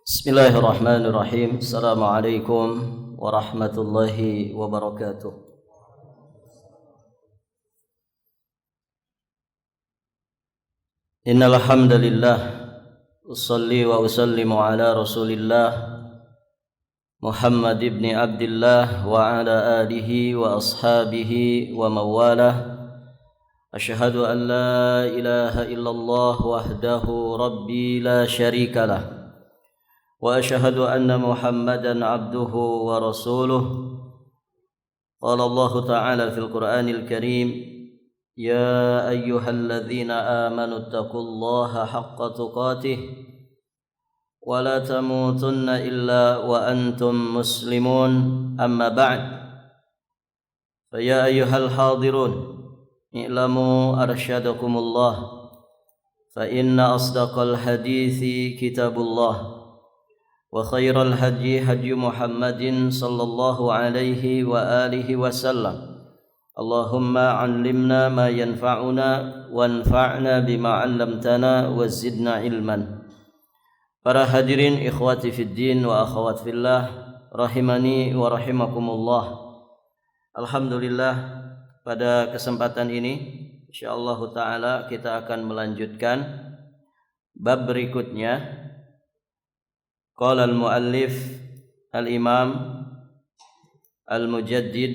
Bismillahirrahmanirrahim. Assalamualaikum warahmatullahi wabarakatuh. Innal hamdalillah usolli wa usallimu ala Rasulillah Muhammad ibn Abdullah wa ala alihi wa ashabihi wa mawalah. Asyhadu an la ilaha illallah wahdahu rabbi la syarikalah. Wa asyhadu anna Muhammadan abduhu wa rasuluh. Qala Allah Ta'ala fil Qur'anil Karim, ya ayyuhalladzina amanu taqullaha haqqa tuqatih wa la tamutunna illa wa antum muslimun, amma ba'd. Fa ya ayyuhal hadirun i'lamu arsyadakumullah fa inna asdaqal hadithi kitabullah wa khairal hadyi hadyu Muhammadin sallallahu alaihi wa alihi wasallam. Allahumma 'allimna ma yanfa'una wanfa'na bima 'allamtana wa zidna ilman. Para hadirin ikhwati fid din wa akhawat fillah, rahimani wa rahimakumullah. Alhamdulillah, pada kesempatan ini insyaallah taala kita akan melanjutkan bab berikutnya. Qala al-muallif al-imam al-mujaddid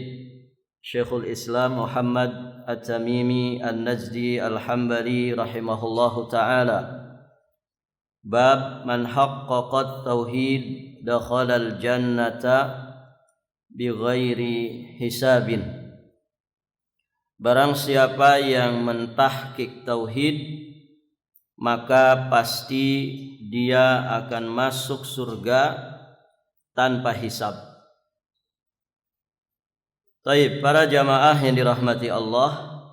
Syekhul Islam Muhammad At-Tamimi An-Najdi Al-Hambali rahimahullahu ta'ala, bab man haqqaqat tauhid dakhala al-jannata bighairi hisabin. Barang siapa yang mentahqiq tauhid, maka pasti dia akan masuk surga tanpa hisab. Baik, para jamaah yang dirahmati Allah,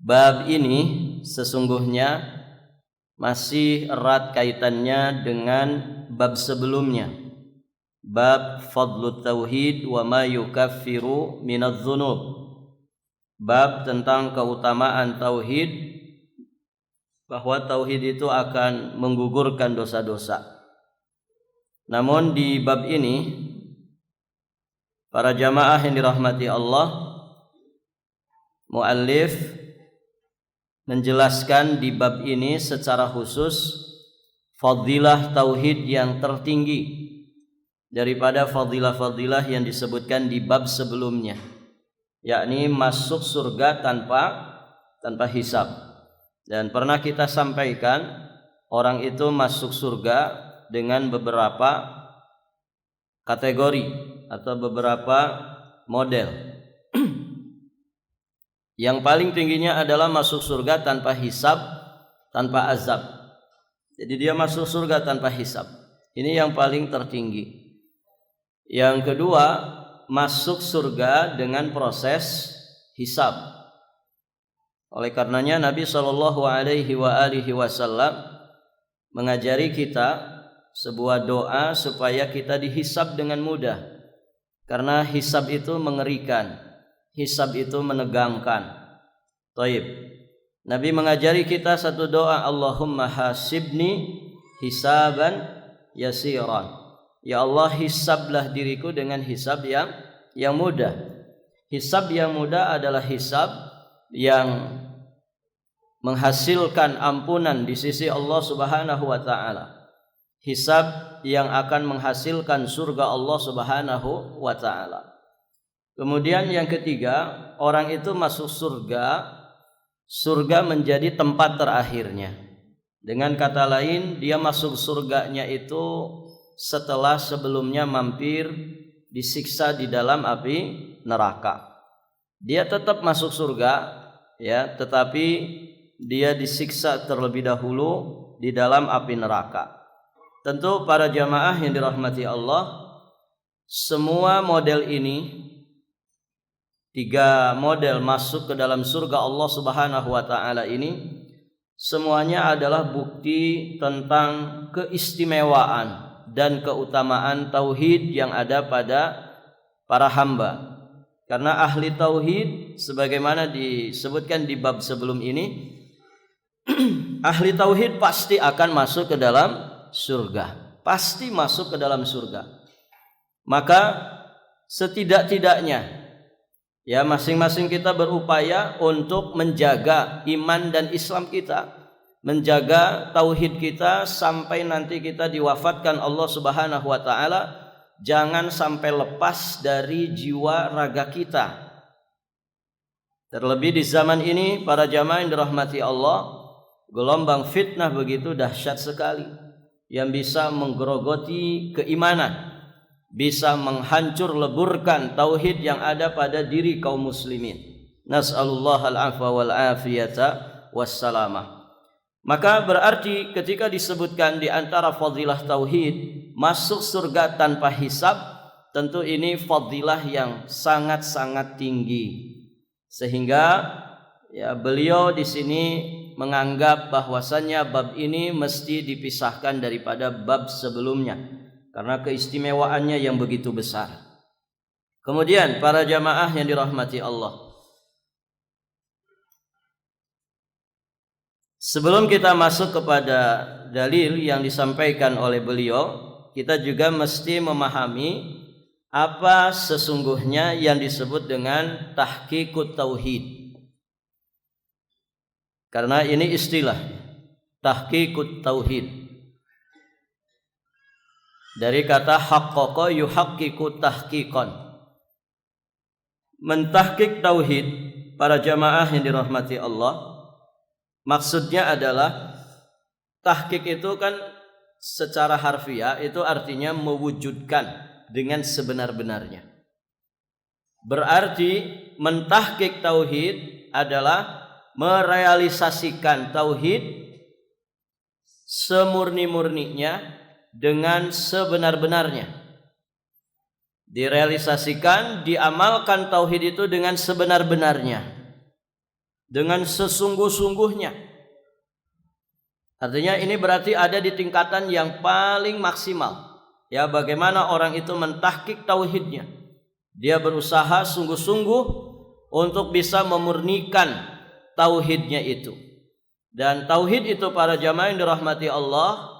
bab ini sesungguhnya masih erat kaitannya dengan bab sebelumnya, bab fadlut tauhid wa ma yukaffiru minadz dzunub, bab tentang keutamaan tauhid, bahwa tauhid itu akan menggugurkan dosa-dosa. Namun di bab ini, para jamaah yang dirahmati Allah, muallif menjelaskan di bab ini secara khusus fadilah tauhid yang tertinggi daripada fadilah-fadilah yang disebutkan di bab sebelumnya, yakni masuk surga tanpa hisab. Dan pernah kita sampaikan, orang itu masuk surga dengan beberapa kategori atau beberapa model. Yang paling tingginya adalah masuk surga tanpa hisab, tanpa azab. Jadi dia masuk surga tanpa hisab. Ini yang paling tertinggi. Yang kedua, masuk surga dengan proses hisab. Oleh karenanya Nabi sallallahu alaihi wasallam mengajari kita sebuah doa supaya kita dihisab dengan mudah. Karena hisab itu mengerikan, hisab itu menegangkan. Taib. Nabi mengajari kita satu doa, Allahumma hasibni hisaban yasiran. Ya Allah, hisablah diriku dengan hisab yang mudah. Hisab yang mudah adalah hisab yang menghasilkan ampunan di sisi Allah Subhanahu wa taala. Hisab yang akan menghasilkan surga Allah Subhanahu wa taala. Kemudian yang ketiga, orang itu masuk surga, surga menjadi tempat terakhirnya. Dengan kata lain, dia masuk surganya itu setelah sebelumnya mampir disiksa di dalam api neraka. Dia tetap masuk surga, ya, tetapi dia disiksa terlebih dahulu di dalam api neraka. Tentu para jamaah yang dirahmati Allah, semua model ini, tiga model masuk ke dalam surga Allah Subhanahu wa taala ini, semuanya adalah bukti tentang keistimewaan dan keutamaan tauhid yang ada pada para hamba. Karena ahli tauhid sebagaimana disebutkan di bab sebelum ini, ahli tauhid pasti akan masuk ke dalam surga. pasti masuk ke dalam surga. Maka setidak-tidaknya ya masing-masing kita berupaya untuk menjaga iman dan Islam kita, menjaga tauhid kita sampai nanti kita diwafatkan Allah Subhanahu wa taala, jangan sampai lepas dari jiwa raga kita. Terlebih di zaman ini para jamaah yang dirahmati Allah, gelombang fitnah begitu dahsyat sekali yang bisa menggerogoti keimanan, bisa menghancur leburkan tauhid yang ada pada diri kaum muslimin. Nas'alullah al-afwa wal afiyata wassalamah. Maka berarti ketika disebutkan di antara fadilah tauhid masuk surga tanpa hisab, tentu ini fadilah yang sangat-sangat tinggi. Sehingga ya beliau di sini menganggap bahwasannya bab ini mesti dipisahkan daripada bab sebelumnya karena keistimewaannya yang begitu besar. Kemudian para jamaah yang dirahmati Allah, sebelum kita masuk kepada dalil yang disampaikan oleh beliau, kita juga mesti memahami apa sesungguhnya yang disebut dengan tahqiqut tauhid. Karena ini istilah tahqiqut tauhid dari kata haqqaqa yuhaqqiqu tahqiqan. Mentahqiq tauhid para jamaah yang dirahmati Allah, maksudnya adalah tahqiq itu kan secara harfiah itu artinya mewujudkan dengan sebenar-benarnya. Berarti mentahqiq tauhid adalah merealisasikan tauhid semurni-murninya dengan sebenar-benarnya. Direalisasikan, diamalkan tauhid itu dengan sebenar-benarnya, dengan sesungguh-sungguhnya. Artinya ini berarti ada di tingkatan yang paling maksimal. Ya, bagaimana orang itu mentahqiq tauhidnya. Dia berusaha sungguh-sungguh untuk bisa memurnikan tauhidnya itu. Dan tauhid itu para jamaah yang dirahmati Allah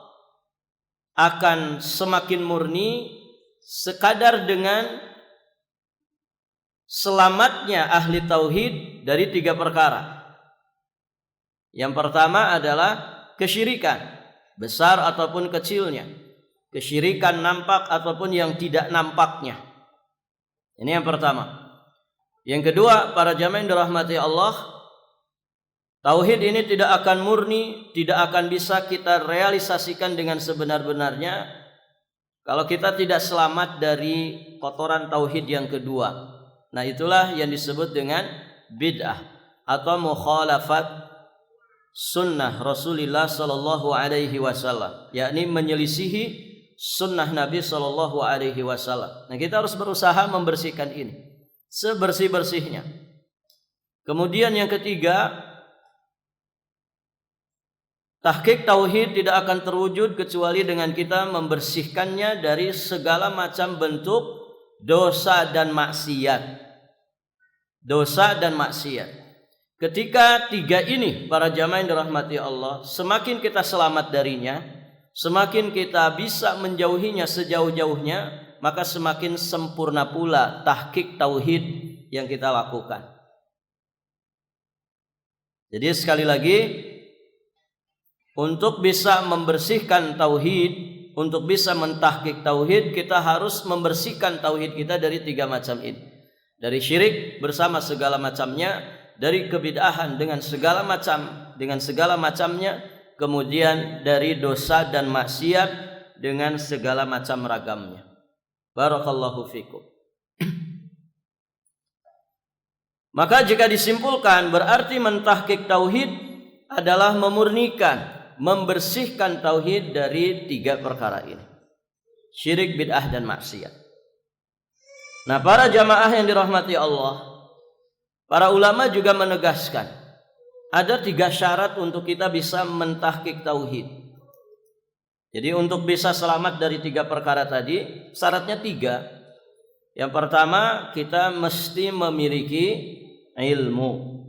akan semakin murni sekadar dengan selamatnya ahli tauhid dari 3 perkara. Yang pertama adalah kesyirikan, besar ataupun kecilnya. Kesyirikan nampak ataupun yang tidak nampaknya. Ini yang pertama. Yang kedua, para jamaah yang dirahmati Allah, tauhid ini tidak akan murni, tidak akan bisa kita realisasikan dengan sebenar-benarnya kalau kita tidak selamat dari kotoran tauhid yang kedua. Nah, itulah yang disebut dengan bid'ah atau mukhalafat sunnah Rasulullah sallallahu alaihi wasallam, yakni menyelisihi sunnah Nabi sallallahu alaihi wasallam. Nah, kita harus berusaha membersihkan ini sebersih-bersihnya. Kemudian yang ketiga, tahqiq tauhid tidak akan terwujud kecuali dengan kita membersihkannya dari segala macam bentuk dosa dan maksiat. Dosa dan maksiat. Ketika 3 ini para jamaah yang dirahmati Allah, semakin kita selamat darinya, semakin kita bisa menjauhinya sejauh-jauhnya, maka semakin sempurna pula tahqiq tauhid yang kita lakukan. Jadi sekali lagi, untuk bisa membersihkan tauhid, untuk bisa mentahqiq tauhid, kita harus membersihkan tauhid kita dari 3 macam ini. Dari syirik bersama segala macamnya, dari kebid'ahan dengan segala macamnya, kemudian dari dosa dan maksiat dengan segala macam ragamnya. Barakallahu fikum. Maka jika disimpulkan, berarti mentahqiq tauhid adalah memurnikan, membersihkan tauhid dari 3 perkara ini. Syirik, bid'ah, dan maksiat. Nah, para jamaah yang dirahmati Allah, para ulama juga menegaskan ada 3 syarat untuk kita bisa mentahqiq tauhid. Jadi untuk bisa selamat dari 3 perkara tadi, syaratnya 3. Yang pertama, kita mesti memiliki ilmu.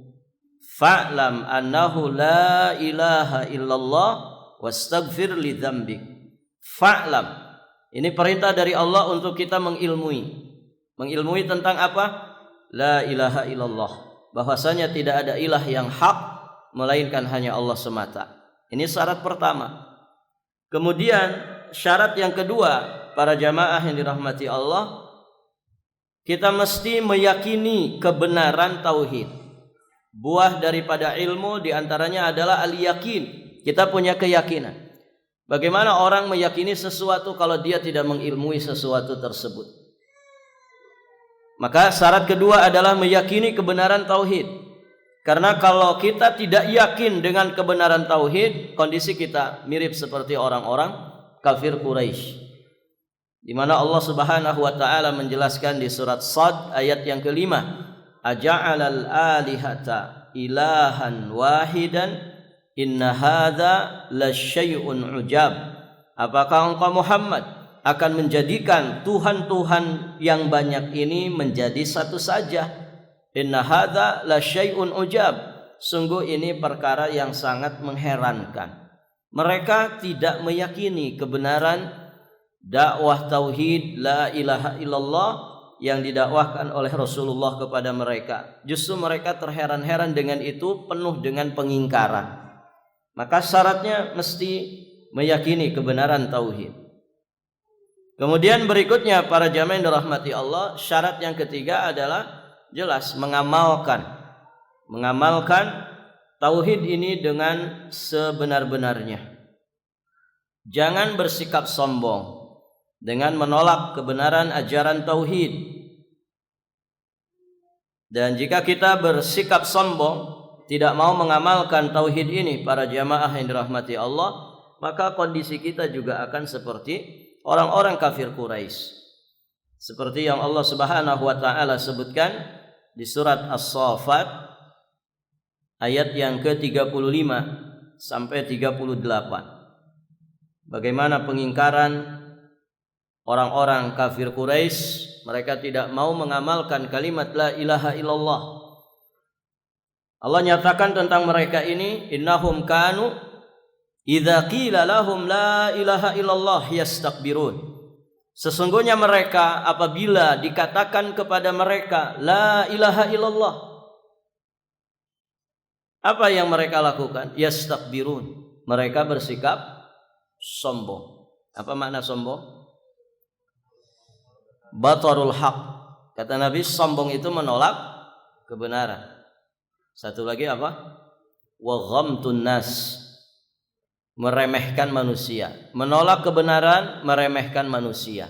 Fa'lam annahu la ilaha illallah wastaghfir li dzambik. Fa'lam. Ini perintah dari Allah untuk kita mengilmui. Mengilmui tentang apa? La ilaha illallah. Bahwasanya tidak ada ilah yang hak melainkan hanya Allah semata. Ini syarat pertama. Kemudian syarat yang kedua, para jamaah yang dirahmati Allah, kita mesti meyakini kebenaran tauhid. Buah daripada ilmu diantaranya adalah al-yakin. Kita punya keyakinan. Bagaimana orang meyakini sesuatu kalau dia tidak mengilmui sesuatu tersebut? Maka syarat kedua adalah meyakini kebenaran tauhid. Karena kalau kita tidak yakin dengan kebenaran tauhid, kondisi kita mirip seperti orang-orang kafir Quraisy. Di mana Allah Subhanahu wa taala menjelaskan di surat Shad ayat yang kelima, aja'alal alihata ilahan wahidan inna hadza lasyai'un ujab. Apakah engkau Muhammad akan menjadikan Tuhan-Tuhan yang banyak ini menjadi satu saja? Inna hadza lasyai'un ujab. Sungguh ini perkara yang sangat mengherankan. Mereka tidak meyakini kebenaran dakwah tauhid la ilaha illallah yang didakwahkan oleh Rasulullah kepada mereka. Justru mereka terheran-heran dengan itu, penuh dengan pengingkaran. Maka syaratnya mesti meyakini kebenaran tauhid. Kemudian berikutnya para jamaah yang dirahmati Allah, syarat yang ketiga adalah jelas mengamalkan tauhid ini dengan sebenar-benarnya. Jangan bersikap sombong dengan menolak kebenaran ajaran tauhid. Dan jika kita bersikap sombong, tidak mau mengamalkan tauhid ini, para jamaah yang dirahmati Allah, maka kondisi kita juga akan seperti orang-orang kafir Quraisy. Seperti yang Allah Subhanahu wa taala sebutkan di surat As-Saffat ayat yang ke-35 sampai 38. Bagaimana pengingkaran orang-orang kafir Quraisy, mereka tidak mau mengamalkan kalimat la ilaha illallah. Allah nyatakan tentang mereka ini, innahum kanu idza qila lahum la ilaha illallah yastakbirun. Sesungguhnya mereka apabila dikatakan kepada mereka la ilaha illallah, apa yang mereka lakukan? Yastakbirun. Mereka bersikap sombong. Apa makna sombong? Batarul haq. Kata Nabi, sombong itu menolak kebenaran. Satu lagi apa? Wa ghamtun nas. Meremehkan manusia. Menolak kebenaran, meremehkan manusia.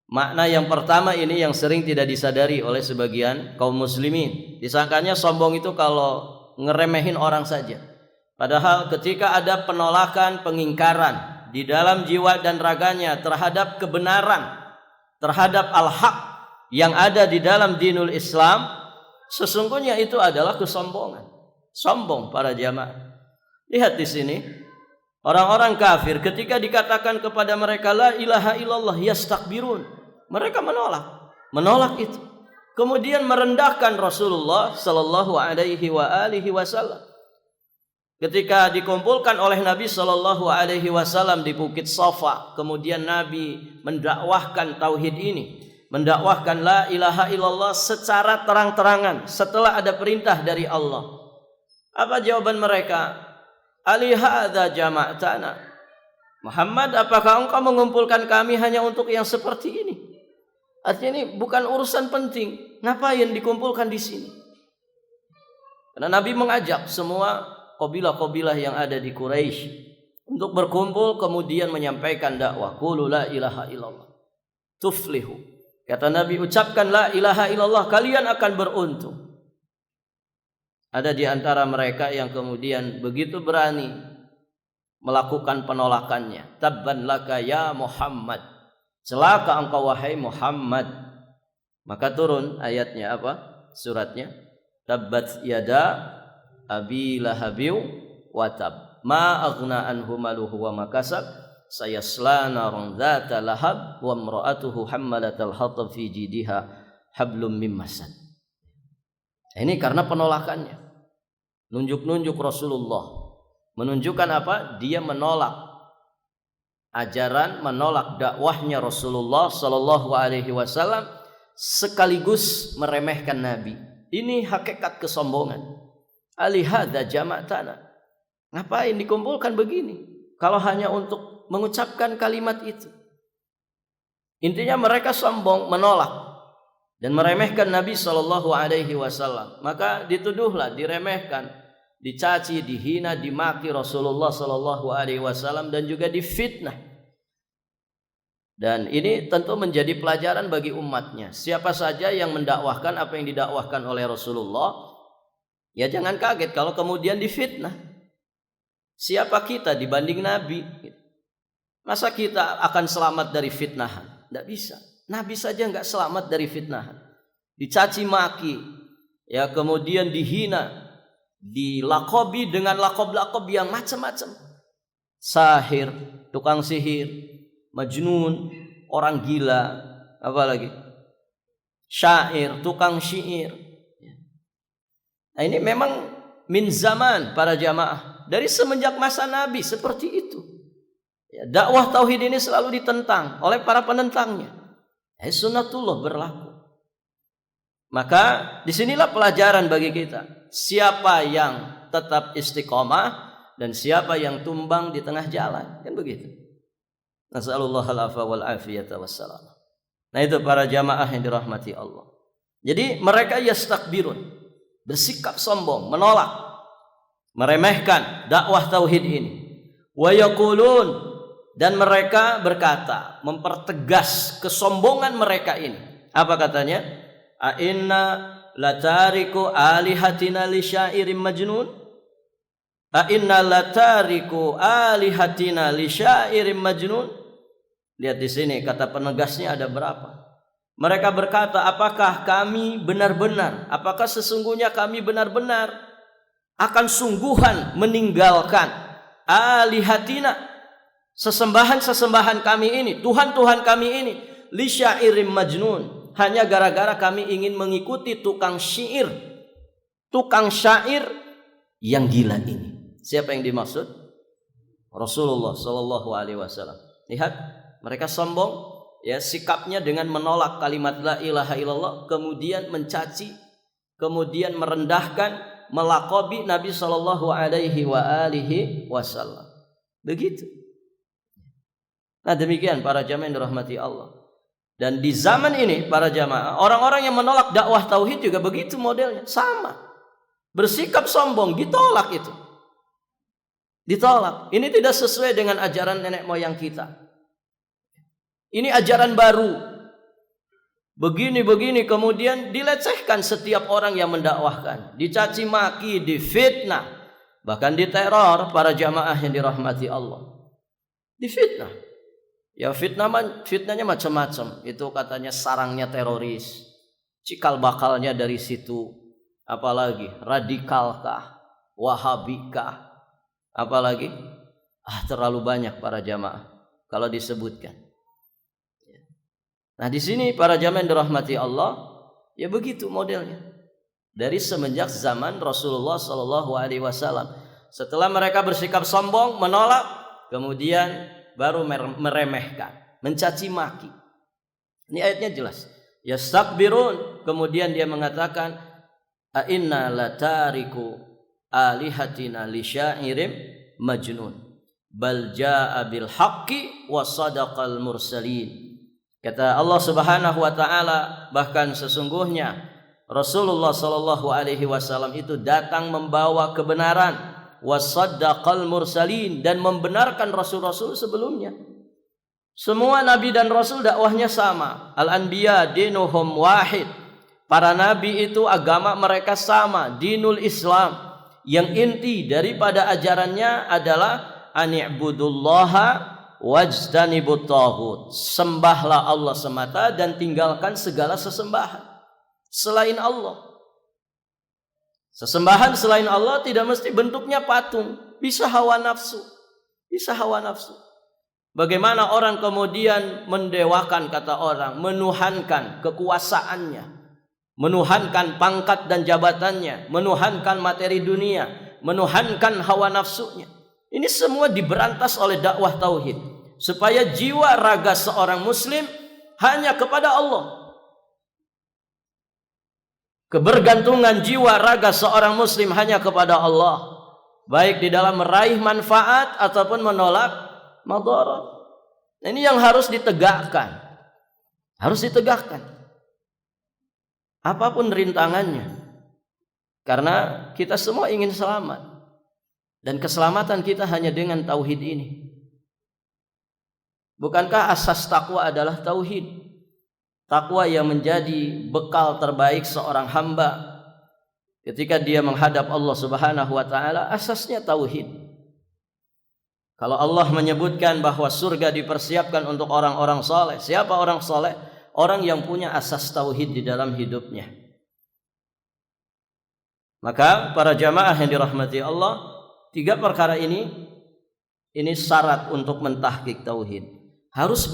Makna yang pertama ini yang sering tidak disadari oleh sebagian kaum muslimin. Disangkanya sombong itu kalau ngeremehin orang saja. Padahal ketika ada penolakan, pengingkaran di dalam jiwa dan raganya terhadap kebenaran, terhadap al-haq yang ada di dalam dinul Islam, sesungguhnya itu adalah kesombongan. Sombong para jamaah. Lihat di sini, orang-orang kafir ketika dikatakan kepada mereka la ilaha illallah yastakbirun, mereka menolak itu. Kemudian merendahkan Rasulullah sallallahu alaihi wasallam. Ketika dikumpulkan oleh Nabi sallallahu alaihi wasallam di Bukit Safa, kemudian Nabi mendakwahkan tauhid ini, mendakwahkan la ilaha illallah secara terang-terangan setelah ada perintah dari Allah. Apa jawaban mereka? Alihadza jama'tana. Muhammad, apakah engkau mengumpulkan kami hanya untuk yang seperti ini? Artinya ini bukan urusan penting. Ngapain dikumpulkan di sini? Karena Nabi mengajak semua kabilah-kabilah yang ada di Quraisy untuk berkumpul kemudian menyampaikan dakwah. Qulu la ilaha illallah tuflihu. Kata Nabi, ucapkan la ilaha illallah, kalian akan beruntung. Ada di antara mereka yang kemudian begitu berani melakukan penolakannya. Tabban laka ya Muhammad. Celaka engkau wahai Muhammad. Maka turun ayatnya apa? Suratnya. Tabbat yada abi lahabiw wa tab. Ma aghna anhu maluhu wa makasab. Sayasla narun dzata lahab wa imra'atuhu hammalatal hatab fi jidiha hablum mim masad. Ini karena penolakannya. Nunjuk-nunjuk Rasulullah. Menunjukkan apa? Dia menolak ajaran, menolak dakwahnya Rasulullah sallallahu alaihi wasallam sekaligus meremehkan Nabi. Ini hakikat kesombongan. Alihadza jama'tana. Ngapain dikumpulkan begini kalau hanya untuk mengucapkan kalimat itu? Intinya mereka sombong, menolak dan meremehkan Nabi sallallahu alaihi wasallam. Maka dituduhlah, diremehkan, dicaci, dihina, dimaki Rasulullah sallallahu alaihi wasallam dan juga difitnah. Dan ini tentu menjadi pelajaran bagi umatnya. Siapa saja yang mendakwahkan apa yang didakwahkan oleh Rasulullah, ya jangan kaget kalau kemudian difitnah. Siapa kita dibanding Nabi? Masa kita akan selamat dari fitnahan? Tidak bisa. Nabi saja nggak selamat dari fitnahan. Dicaci maki, ya kemudian dihina, dilakobi dengan lakob-lakob yang macam-macam. Sahir, tukang sihir, majnun, orang gila, apa lagi? Syair, tukang syair. Nah, ini memang min zaman para jamaah. Dari semenjak masa Nabi seperti itu. Ya, dakwah tauhid ini selalu ditentang oleh para penentangnya. Sunnatullah berlaku. Maka disinilah pelajaran bagi kita. Siapa yang tetap istiqomah dan siapa yang tumbang di tengah jalan. Kan begitu. Nasallallahu al-afwa wal afiyata wassalam. Nah itu para jamaah yang dirahmati Allah. Jadi mereka yastakbirun, bersikap sombong, menolak, meremehkan dakwah tauhid ini. Wa yaqulun, dan mereka berkata, mempertegas kesombongan mereka ini. Apa katanya? A inna latariku alihatina li syairin majnun? A inna latariku alihatina li syairin majnun? Lihat di sini kata penegasnya ada berapa? Mereka berkata, apakah kami benar-benar, apakah sesungguhnya kami benar-benar akan sungguhan meninggalkan alihatina, sesembahan-sesembahan kami ini, Tuhan-Tuhan kami ini, li syairim majnun, hanya gara-gara kami ingin mengikuti tukang syair, tukang syair yang gila ini. Siapa yang dimaksud? Rasulullah sallallahu alaihi wasallam. Lihat, mereka sombong, ya, sikapnya dengan menolak kalimat la ilaha illallah, kemudian mencaci, kemudian merendahkan, melakobi Nabi sallallahu alaihi wasallam. Begitu. Nah demikian para jamaah yang dirahmati Allah. Dan di zaman ini para jamaah, orang-orang yang menolak dakwah tauhid juga begitu modelnya, sama. Bersikap sombong, ditolak itu. Ditolak. Ini tidak sesuai dengan ajaran nenek moyang kita. Ini ajaran baru. Begini-begini kemudian dilecehkan setiap orang yang mendakwahkan, dicaci maki, difitnah, bahkan diteror para jamaah yang dirahmati Allah. Difitnah. Ya fitnahnya macam-macam. Itu katanya sarangnya teroris, cikal bakalnya dari situ. Apalagi radikalkah, wahabikah, apalagi terlalu banyak para jamaah kalau disebutkan. Nah di sini para jamaah yang dirahmati Allah, ya begitu modelnya. Dari semenjak zaman Rasulullah sallallahu alaihi wasallam, setelah mereka bersikap sombong, menolak, kemudian baru meremehkan, mencaci maki. Ini ayatnya jelas. Yastakbirun, kemudian dia mengatakan, a inna latariku alihatina li syairim majnun bal jaa bil haqqi wa sadaqal mursalin. Kata Allah Subhanahu wa taala, bahkan sesungguhnya Rasulullah sallallahu alaihi wasallam itu datang membawa kebenaran, wasaddaqal mursalin, dan membenarkan rasul-rasul sebelumnya. Semua nabi dan rasul dakwahnya sama. Al-anbiya dinuhum wahid. Para nabi itu agama mereka sama, dinul Islam. Yang inti daripada ajarannya adalah ani'budullaha wajtanibut taghut. Sembahlah Allah semata dan tinggalkan segala sesembahan selain Allah. Sesembahan selain Allah tidak mesti bentuknya patung, bisa hawa nafsu, bisa hawa nafsu. Bagaimana orang kemudian mendewakan, kata orang, menuhankan kekuasaannya, menuhankan pangkat dan jabatannya, menuhankan materi dunia, menuhankan hawa nafsunya. Ini semua diberantas oleh dakwah tauhid. supaya jiwa raga seorang muslim hanya kepada Allah. Kebergantungan jiwa raga seorang muslim hanya kepada Allah, baik di dalam meraih manfaat ataupun menolak madarat. Ini yang harus ditegakkan. Harus ditegakkan. Apapun rintangannya. Karena kita semua ingin selamat. Dan keselamatan kita hanya dengan tauhid ini. Bukankah asas takwa adalah tauhid? Takwa yang menjadi bekal terbaik seorang hamba ketika dia menghadap Allah Subhanahu wa taala, asasnya tauhid. Kalau Allah menyebutkan bahwa surga dipersiapkan untuk orang-orang saleh, siapa orang saleh? Orang yang punya asas tauhid di dalam hidupnya. Maka para jamaah yang dirahmati Allah, 3 perkara ini syarat untuk mentahqiq tauhid. Harus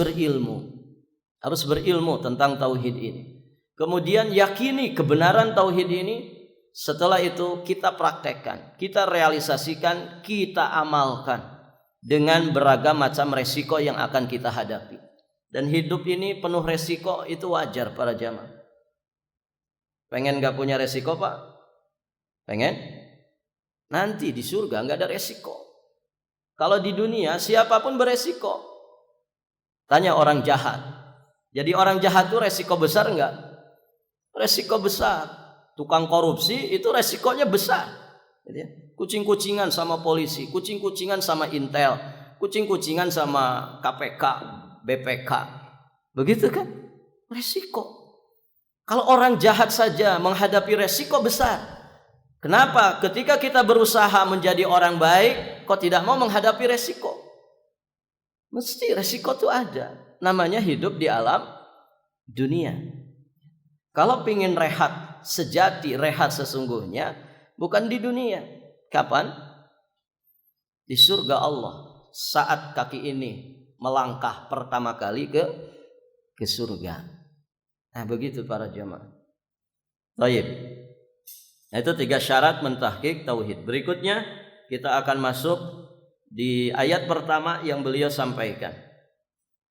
berilmu tentang tauhid ini. Kemudian yakini kebenaran tauhid ini. Setelah itu kita praktekkan, kita realisasikan, kita amalkan dengan beragam macam resiko yang akan kita hadapi. Dan hidup ini penuh resiko, itu wajar para jamaah. Pengen gak punya resiko Pak? Pengen? Nanti di surga gak ada resiko. Kalau di dunia siapapun beresiko. Tanya orang jahat. Jadi orang jahat itu resiko besar enggak? Resiko besar. Tukang korupsi itu resikonya besar. Kucing-kucingan sama polisi, kucing-kucingan sama Intel, kucing-kucingan sama KPK, BPK. Begitu kan? Resiko. Kalau orang jahat saja menghadapi resiko besar. Kenapa? Ketika kita berusaha menjadi orang baik, kok tidak mau menghadapi resiko? Mesti resiko itu ada. Namanya hidup di alam dunia. Kalau pingin rehat sejati, rehat sesungguhnya, bukan di dunia. Kapan? Di surga Allah. Saat kaki ini melangkah pertama kali ke surga. Nah begitu para jemaah. Baik. Nah, itu 3 syarat mentahqiq tauhid. Berikutnya kita akan masuk di ayat pertama yang beliau sampaikan.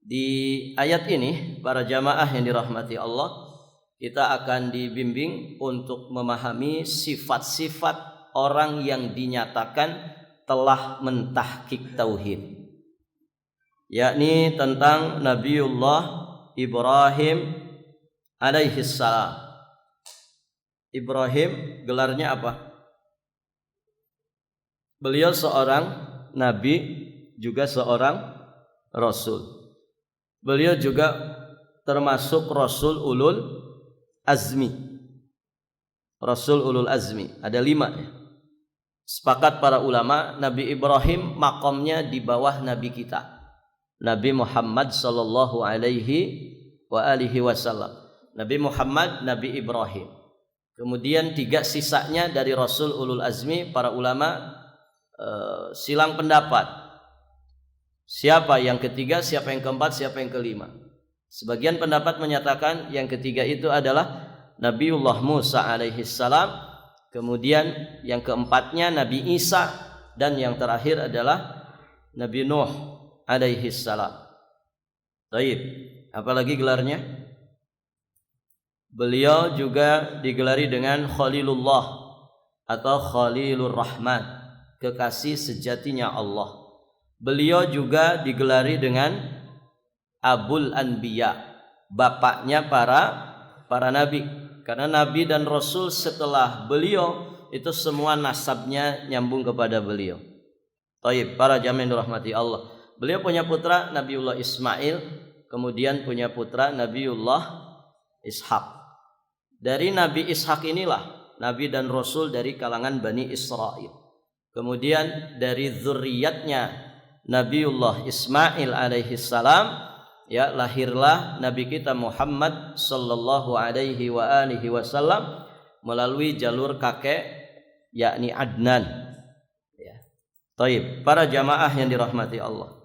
Di ayat ini para jamaah yang dirahmati Allah, kita akan dibimbing untuk memahami sifat-sifat orang yang dinyatakan telah mentahqiq tauhid, yakni tentang Nabiullah Ibrahim alaihi salam. Ibrahim gelarnya apa? Beliau seorang nabi, juga seorang rasul. Beliau juga termasuk rasul ulul azmi. Rasul ulul azmi ada 5 ya. Sepakat para ulama, Nabi Ibrahim makomnya di bawah Nabi kita, Nabi Muhammad sallallahu alaihi wa alihi wasallam. Nabi Muhammad, Nabi Ibrahim. Kemudian 3 sisanya dari Rasul ulul azmi, para ulama silang pendapat. Siapa yang ketiga, siapa yang keempat, siapa yang kelima. Sebagian pendapat menyatakan yang ketiga itu adalah Nabiullah Musa alaihi salam. Kemudian yang keempatnya Nabi Isa, dan yang terakhir adalah Nabi Nuh alaihi salam. Baik, apalagi gelarnya? Beliau juga digelari dengan Khalilullah atau Khalilur Rahman, kekasih sejatinya Allah. Beliau juga digelari dengan Abul Anbiya, bapaknya para nabi. Karena nabi dan rasul setelah beliau itu semua nasabnya nyambung kepada beliau. Baik, para jamaah dirahmati Allah. Beliau punya putra Nabiullah Ismail, kemudian punya putra Nabiullah Ishak. Dari Nabi Ishak inilah nabi dan rasul dari kalangan Bani Israel. Kemudian dari zuriatnya Nabiullah Ismail alaihi salam, ya, lahirlah Nabi kita Muhammad sallallahu alaihi wa alihi wasallam melalui jalur kakek, yakni Adnan. Ya. Taib, para jamaah yang dirahmati Allah.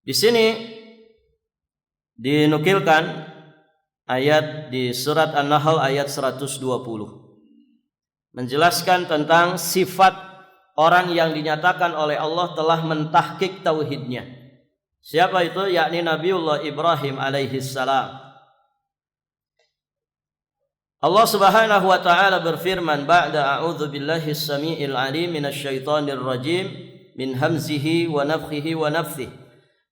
Di sini dinukilkan ayat di surat An-Nahl ayat 120 menjelaskan tentang sifat orang yang dinyatakan oleh Allah telah mentahqiq tauhidnya. Siapa itu? Yakni Nabiullah Ibrahim alaihi salam. Allah Subhanahu wa taala berfirman ba'da a'udzu billahi as-sami'il 'alim minasyaitonir rajim min hamzihi wa nafthihi wa nafthihi.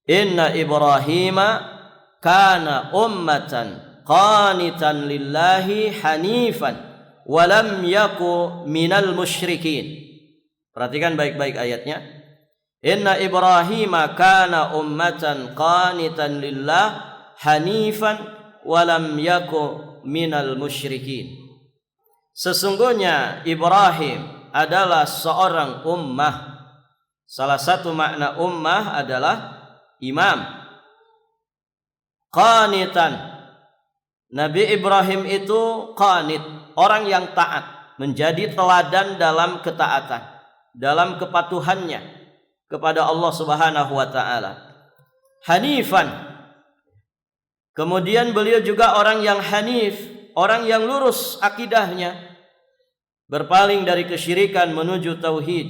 Inna Ibrahima kana ummatan qanitan lillahi hanifan wa lam yaku minal musyrikin. Perhatikan baik-baik ayatnya. Inna Ibrahima kana ummatan qanitan lillah hanifan wa lam yaku minal musyrikin. Sesungguhnya Ibrahim adalah seorang ummah. Salah satu makna ummah adalah imam. Qanitan. Nabi Ibrahim itu qanit, orang yang taat, menjadi teladan dalam ketaatan, dalam kepatuhannya kepada Allah Subhanahu wa taala. Hanifan. Kemudian beliau juga orang yang hanif, orang yang lurus akidahnya, berpaling dari kesyirikan menuju tauhid.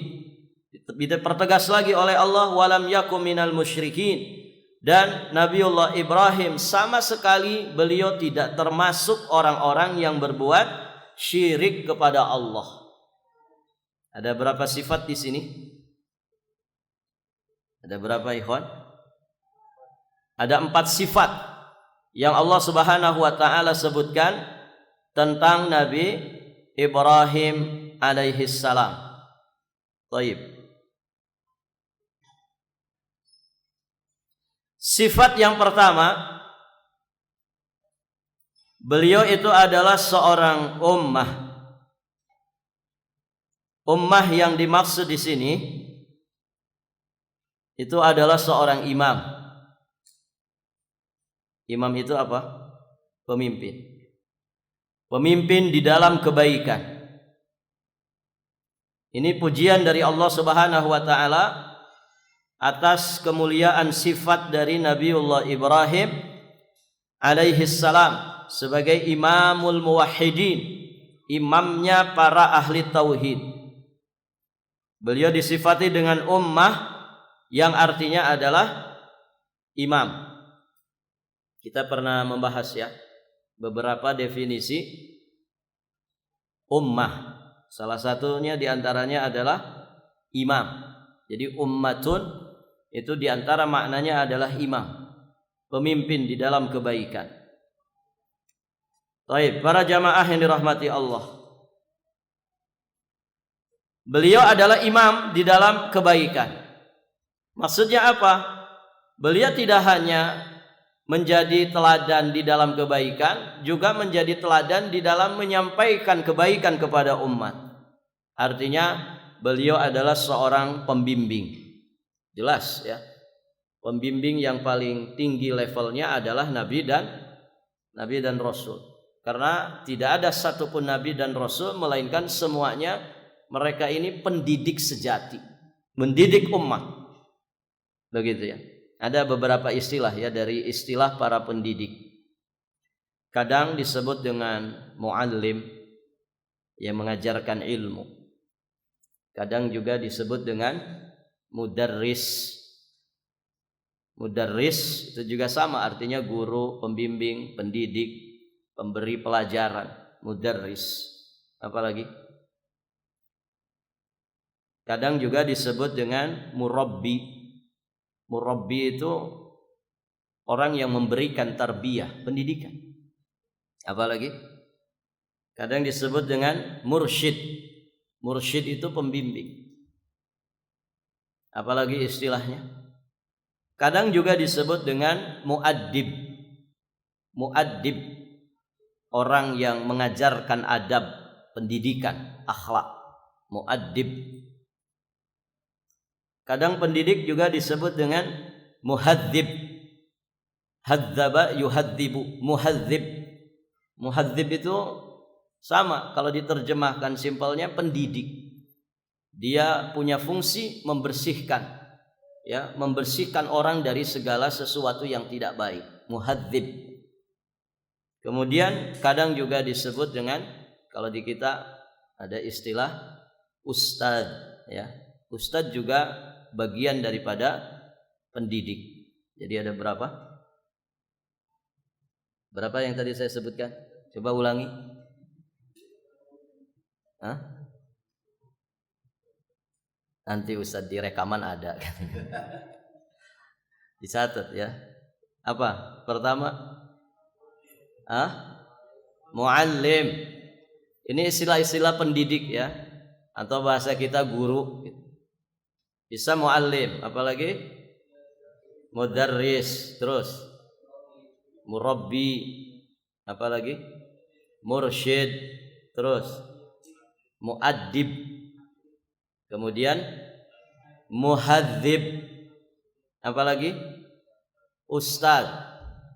Dipertegas lagi oleh Allah, walam yakum minal musyrikin. Dan Nabiullah Ibrahim sama sekali beliau tidak termasuk orang-orang yang berbuat syirik kepada Allah. Ada berapa sifat di sini? Ada berapa ikhwan? Ada 4 sifat yang Allah Subhanahu wa taala sebutkan tentang Nabi Ibrahim alaihi salam. Baik. Sifat yang pertama, beliau itu adalah seorang ummah. Ummah yang dimaksud di sini itu adalah seorang imam. Imam itu apa? Pemimpin. Pemimpin di dalam kebaikan. Ini pujian dari Allah Subhanahu wa taala atas kemuliaan sifat dari Nabiullah Ibrahim alaihi salam sebagai imamul muwahhidin, imamnya para ahli tauhid. Beliau disifati dengan ummah yang artinya adalah imam. Kita pernah membahas ya beberapa definisi ummah. Salah satunya diantaranya adalah imam. Jadi ummatun itu diantara maknanya adalah imam, pemimpin di dalam kebaikan. Baik, para jamaah yang dirahmati Allah. Beliau adalah imam di dalam kebaikan. Maksudnya apa? Beliau tidak hanya menjadi teladan di dalam kebaikan, juga menjadi teladan di dalam menyampaikan kebaikan kepada umat. Artinya beliau adalah seorang pembimbing. Jelas ya. Pembimbing yang paling tinggi levelnya adalah nabi dan rasul. Karena tidak ada satupun nabi dan rasul melainkan semuanya mereka ini pendidik sejati, mendidik umat. Begitu ya. Ada beberapa istilah ya dari istilah para pendidik. Kadang disebut dengan muallim yang mengajarkan ilmu. Kadang juga disebut dengan mudarris. Mudarris itu juga sama artinya guru, pembimbing, pendidik, pemberi pelajaran. Mudarris. Apalagi? Kadang juga disebut dengan murabbi. Murabbi itu orang yang memberikan tarbiyah, pendidikan. Apalagi? Kadang disebut dengan mursyid. Mursyid itu pembimbing. Apalagi istilahnya? Kadang juga disebut dengan muaddib. Muaddib, orang yang mengajarkan adab, pendidikan, akhlak. Muaddib. Kadang pendidik juga disebut dengan muhadzib. Hadzaba yuhadzibu. Muhadzib. Muhadzib itu sama kalau diterjemahkan simpelnya pendidik. Dia punya fungsi membersihkan, ya, membersihkan orang dari segala sesuatu yang tidak baik. Muhadzib. Kemudian kadang juga disebut dengan, kalau di kita ada istilah ustadz, ya. Ustadz juga bagian daripada pendidik. Jadi ada berapa? Berapa yang tadi saya sebutkan? Coba ulangi. Hah? Nanti Ustadz di rekaman ada. Dicatat ya. Apa? Pertama, muallim. Ini istilah-istilah pendidik ya, atau bahasa kita guru. Bisa muallim, apalagi mudarris, terus murabbi, apalagi mursyid, terus muaddib, kemudian muhadzib, apalagi ustaz,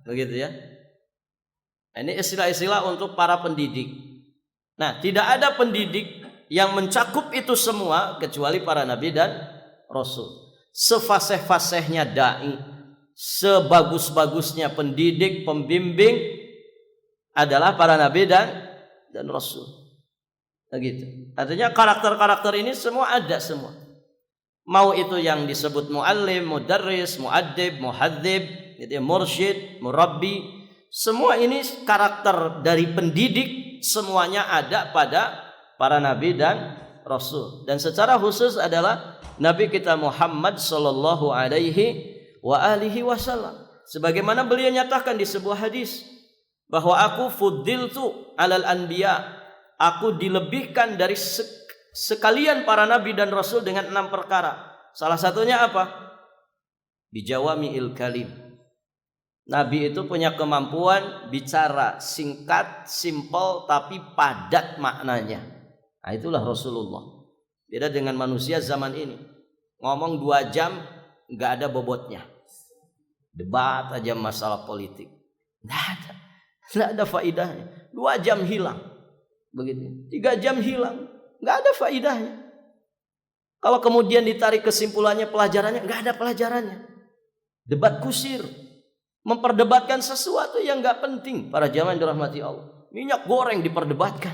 begitu ya. Ini istilah-istilah untuk para pendidik. Nah, tidak ada pendidik yang mencakup itu semua kecuali para nabi dan rasul. Sefasih-fasihnya dai, sebagus-bagusnya pendidik, pembimbing adalah para nabi dan rasul. Begitu. Artinya karakter-karakter ini semua ada semua. Mau itu yang disebut muallim, mudarris, muaddib, muhadzib, mursyid, murabbi, semua ini karakter dari pendidik. Semuanya ada pada para nabi dan rasul, dan secara khusus adalah Nabi kita Muhammad sallallahu alaihi wa alihi wasallam, sebagaimana beliau nyatakan di sebuah hadis bahwa aku fuddiltu alal anbiya, aku dilebihkan dari sekalian para nabi dan rasul dengan 6 perkara. Salah satunya apa? Bijawami'il kalim. Nabi itu punya kemampuan bicara singkat, simpel, tapi padat maknanya. Nah, itulah Rasulullah. Beda dengan manusia zaman ini. Ngomong 2 jam, nggak ada bobotnya. Debat aja masalah politik. Nggak ada faidahnya. 2 jam hilang. Begitu. 3 jam hilang. Nggak ada faidahnya. Kalau kemudian ditarik kesimpulannya, pelajarannya, nggak ada pelajarannya. Debat kusir. Memperdebatkan sesuatu yang nggak penting. Para jamaah yang dirahmati Allah, minyak goreng diperdebatkan.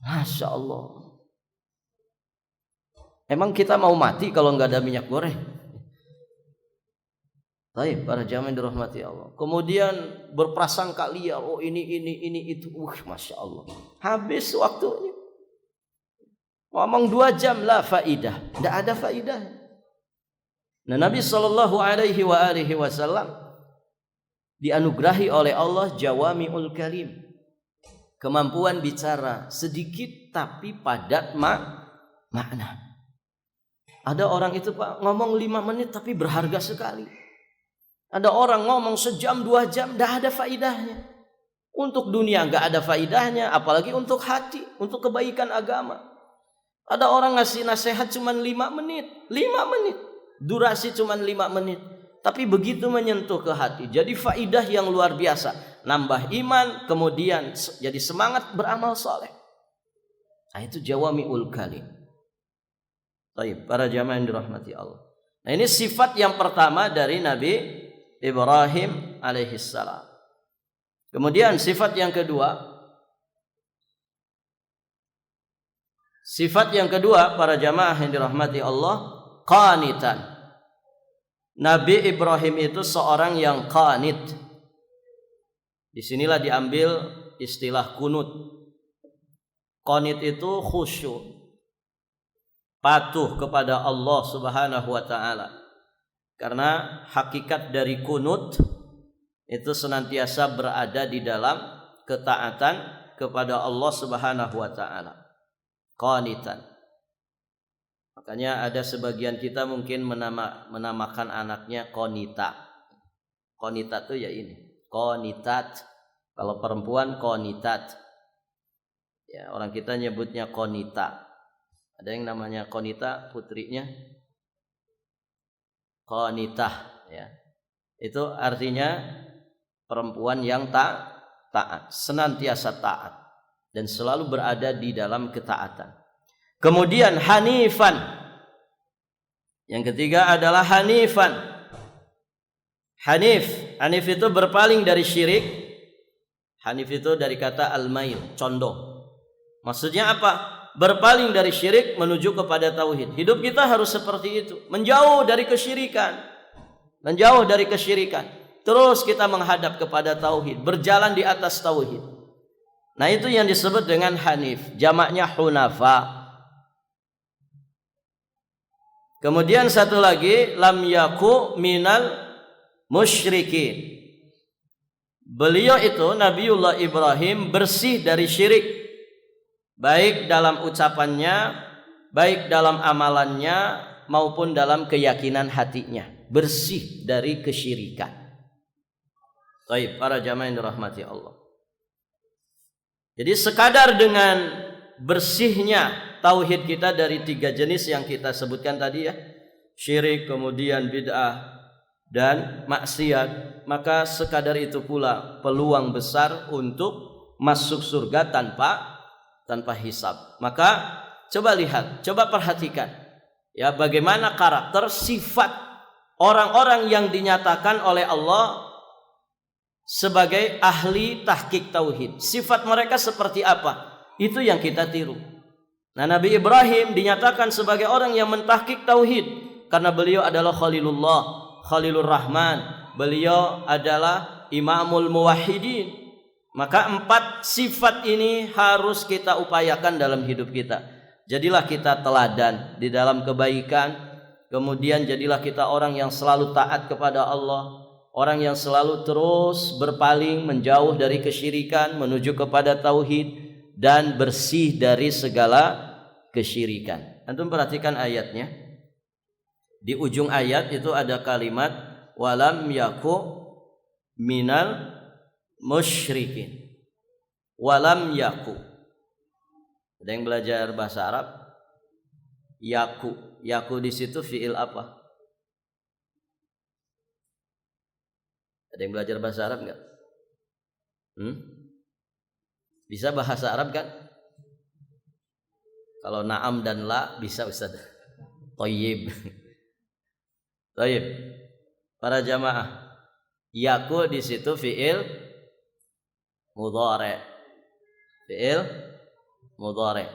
Masya Allah. Emang kita mau mati kalau nggak ada minyak goreng? Baik, para jamaah yang dirahmati Allah. Kemudian berprasangka liar, oh ini itu, masya Allah. Habis waktunya. Ngomong 2 jam lah faidah, nggak ada faidah. Nah, Nabi sallallahu alaihi wasallam dianugerahi oleh Allah jawami'ul kalim, kemampuan bicara sedikit tapi padat makna. Ada orang itu Pak ngomong 5 menit tapi berharga sekali. Ada orang ngomong sejam 2 jam tidak ada faidahnya. Untuk dunia nggak ada faidahnya, apalagi untuk hati, untuk kebaikan agama. Ada orang ngasih nasihat cuma 5 menit, 5 menit. Durasi cuma 5 menit, tapi begitu menyentuh ke hati. Jadi faidah yang luar biasa, nambah iman, kemudian jadi semangat beramal soleh. Nah, itu jawami'ul kalim. Baik, para jamaah yang dirahmati Allah. Nah, ini sifat yang pertama dari Nabi Ibrahim alaihissalam. Kemudian sifat yang kedua. Sifat yang kedua para jamaah yang dirahmati Allah, qanitan. Nabi Ibrahim itu seorang yang qanit. Disinilah diambil istilah kunut. Qanit itu khusyuk, patuh kepada Allah Subhanahu wa taala. Karena hakikat dari kunut itu senantiasa berada di dalam ketaatan kepada Allah Subhanahu wa taala. Qanitan. Makanya ada sebagian kita mungkin menamakan anaknya Konita. Konita itu ya ini, Konitat. Kalau perempuan Konitat. Ya, orang kita nyebutnya Konita. Ada yang namanya Konita, putrinya Konitah, ya. Itu artinya perempuan yang taat, senantiasa taat dan selalu berada di dalam ketaatan. Kemudian hanifan. Yang ketiga adalah hanifan. Hanif itu berpaling dari syirik. Hanif itu dari kata al-mail, condong. Maksudnya apa? berpaling dari syirik menuju kepada tauhid. Hidup kita harus seperti itu, menjauh dari kesyirikan. Menjauh dari kesyirikan. Terus kita menghadap kepada tauhid, berjalan di atas tauhid. Nah, itu yang disebut dengan hanif, jamaknya hunafa. Kemudian satu lagi, lam yaku minal musyrikin. Beliau itu Nabiullah Ibrahim bersih dari syirik, baik dalam ucapannya, baik dalam amalannya, maupun dalam keyakinan hatinya, bersih dari kesyirikan. Baik, para jamaah yang dirahmati Allah. Jadi sekadar dengan bersihnya tauhid kita dari 3 jenis yang kita sebutkan tadi ya, syirik, kemudian bid'ah, dan maksiat, maka sekadar itu pula peluang besar untuk masuk surga tanpa hisab. Maka coba lihat, coba perhatikan ya, bagaimana karakter sifat orang-orang yang dinyatakan oleh Allah sebagai ahli tahqiq tauhid. Sifat mereka seperti apa? Itu yang kita tiru. Nah, Nabi Ibrahim dinyatakan sebagai orang yang mentahqiq tauhid karena beliau adalah Khalilullah, Khalilur Rahman. Beliau adalah Imamul Muwahhidin. Maka 4 sifat ini harus kita upayakan dalam hidup kita. Jadilah kita teladan di dalam kebaikan. Kemudian jadilah kita orang yang selalu taat kepada Allah, orang yang selalu terus berpaling menjauh dari kesyirikan menuju kepada tauhid dan bersih dari segala kesyirikan. Antum perhatikan ayatnya. Di ujung ayat itu ada kalimat walam yaku minal musyrikin. Walam yaku. Ada yang belajar bahasa Arab? Yaku. Yaku di situ fiil apa? Ada yang belajar bahasa Arab enggak? Bisa bahasa Arab kan? Kalau na'am dan la bisa Ustaz. Thayyib. Thayyib. Para jamaah, yaku di situ fiil mudhari'. Fiil mudhari'.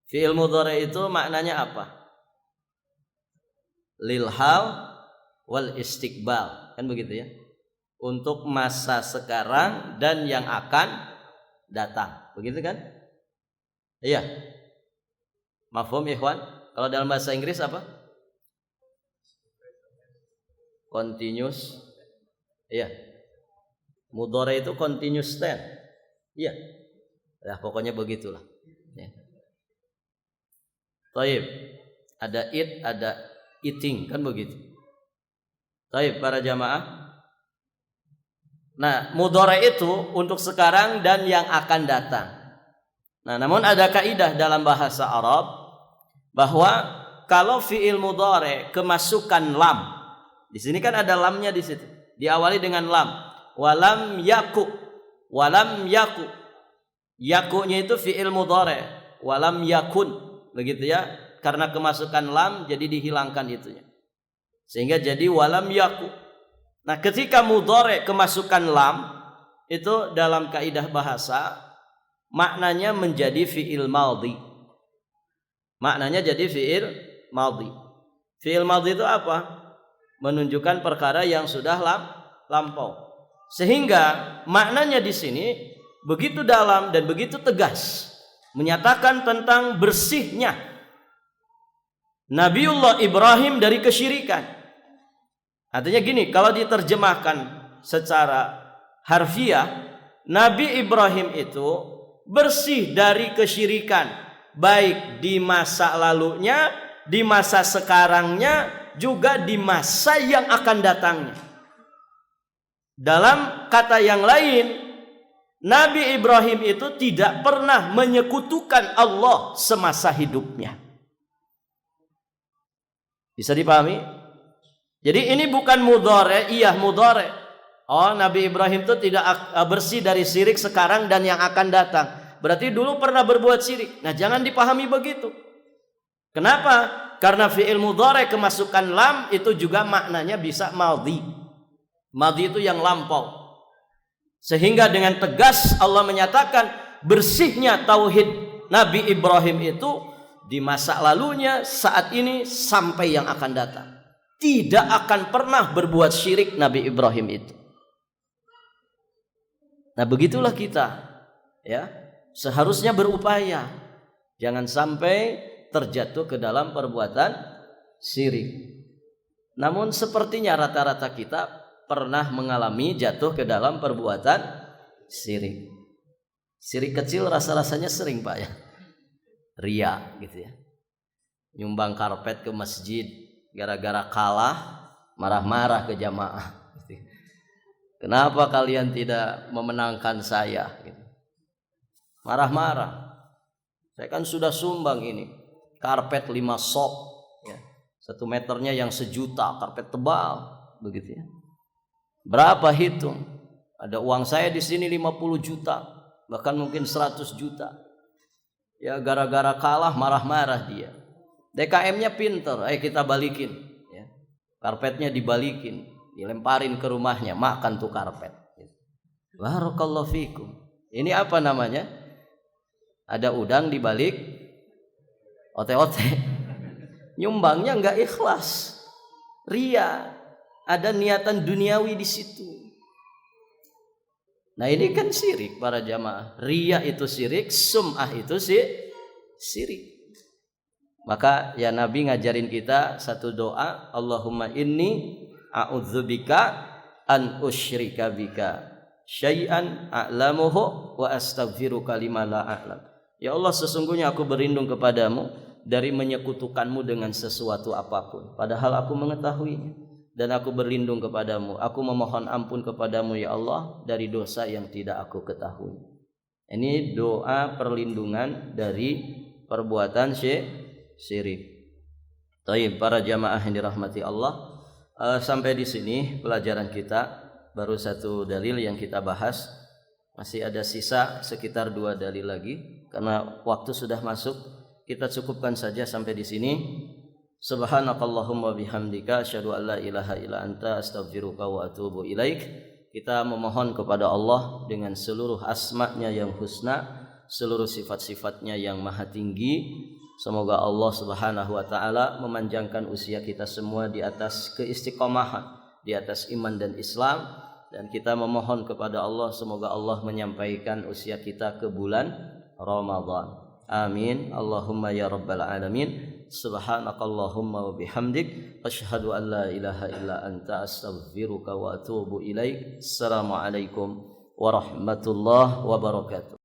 Fiil mudhari' itu maknanya apa? Lil hal wal istiqbal. Kan begitu ya? Untuk masa sekarang dan yang akan datang. Begitu kan? Iya. Mafhum ikhwan? Kalau dalam bahasa Inggris apa? Continuous. Iya. Mudhari itu continuous tense. Iya. Nah, pokoknya begitulah. Ya. Taib. Ada eat, ada eating, kan begitu. Taib para jamaah. Nah, mudhari itu untuk sekarang dan yang akan datang. Nah, namun ada kaidah dalam bahasa Arab bahwa kalau fiil mudhari kemasukan lam, di sini kan ada lamnya di situ, diawali dengan lam. Walam yaku, walam yaku. Yakunya itu fiil mudhari, walam yakun, begitu ya? Karena kemasukan lam jadi dihilangkan itunya. Sehingga jadi walam yaku. Nah, ketika mudhari kemasukan lam, itu dalam kaidah bahasa maknanya menjadi fiil madhi. Maknanya jadi fiil madhi. Fiil madhi itu apa? Menunjukkan perkara yang sudah lampau. Sehingga maknanya di sini begitu dalam dan begitu tegas, menyatakan tentang bersihnya Nabiullah Ibrahim dari kesyirikan. Artinya gini, kalau diterjemahkan secara harfiah, Nabi Ibrahim itu bersih dari kesyirikan, baik di masa lalunya, di masa sekarangnya, juga di masa yang akan datangnya. Dalam kata yang lain, Nabi Ibrahim itu tidak pernah menyekutukan Allah semasa hidupnya. Bisa dipahami? Jadi ini bukan mudhari, iya mudhari. Oh, Nabi Ibrahim itu tidak bersih dari syirik sekarang dan yang akan datang. Berarti dulu pernah berbuat syirik. Nah, jangan dipahami begitu. Kenapa? Karena fi'il mudhari kemasukan lam itu juga maknanya bisa madhi. Madhi itu yang lampau. Sehingga dengan tegas Allah menyatakan bersihnya tauhid Nabi Ibrahim itu di masa lalunya, saat ini, sampai yang akan datang, tidak akan pernah berbuat syirik Nabi Ibrahim itu. Nah, begitulah kita, ya, seharusnya berupaya jangan sampai terjatuh ke dalam perbuatan syirik. Namun sepertinya rata-rata kita pernah mengalami jatuh ke dalam perbuatan syirik. Syirik kecil rasa-rasanya sering, Pak, ya. Ria gitu ya. Nyumbang karpet ke masjid gara-gara kalah, marah-marah ke jamaah. Kenapa kalian tidak memenangkan saya? Marah-marah. Saya kan sudah sumbang ini karpet 5 sok, ya. 1 meternya yang 1 juta, karpet tebal, begitu ya. Berapa hitung? Ada uang saya di sini 50 juta, bahkan mungkin 100 juta. Ya, gara-gara kalah marah-marah dia. DKM-nya pinter, kita balikin, ya. Karpetnya dibalikin, dilemparin ke rumahnya, makan tuh karpet. Barakallahu fikum. Ini apa namanya? Ada udang dibalik ote-ote. Nyumbangnya enggak ikhlas, ria, ada niatan duniawi di situ. Nah, ini kan syirik para jamaah. Ria itu syirik, sum'ah itu syirik. Maka ya Nabi ngajarin kita satu doa, Allahumma inni a'udzubika an usyrika bika syai'an a'lamuhu wa astaghfiruka lima la a'lam. Ya Allah, sesungguhnya aku berlindung kepadamu dari menyekutukanmu dengan sesuatu apapun, padahal aku mengetahuinya. Dan aku berlindung kepadamu, aku memohon ampun kepadamu ya Allah dari dosa yang tidak aku ketahui. Ini doa perlindungan dari perbuatan syirik. Baik, para jamaah yang dirahmati Allah, sampai di sini pelajaran kita. Baru 1 dalil yang kita bahas. Masih ada sisa sekitar 2 dalil lagi. Karena waktu sudah masuk, kita cukupkan saja sampai di sini. Subhanakallahumma bihamdika asyhadu an la ilaha illa anta astaghfiruka wa atubu ilaik. Kita memohon kepada Allah dengan seluruh asma-Nya yang husna, seluruh sifat-sifatnya yang maha tinggi. Semoga Allah Subhanahu wa taala memanjangkan usia kita semua di atas keistiqomahan, di atas iman dan Islam, dan kita memohon kepada Allah semoga Allah menyampaikan usia kita ke bulan Ramadan. Amin. Allahumma ya rabbal alamin. Subhanakallahumma wa bihamdik asyhadu an la ilaha illa anta astaghfiruka wa atubu ilaik. Assalamualaikum warahmatullahi wabarakatuh.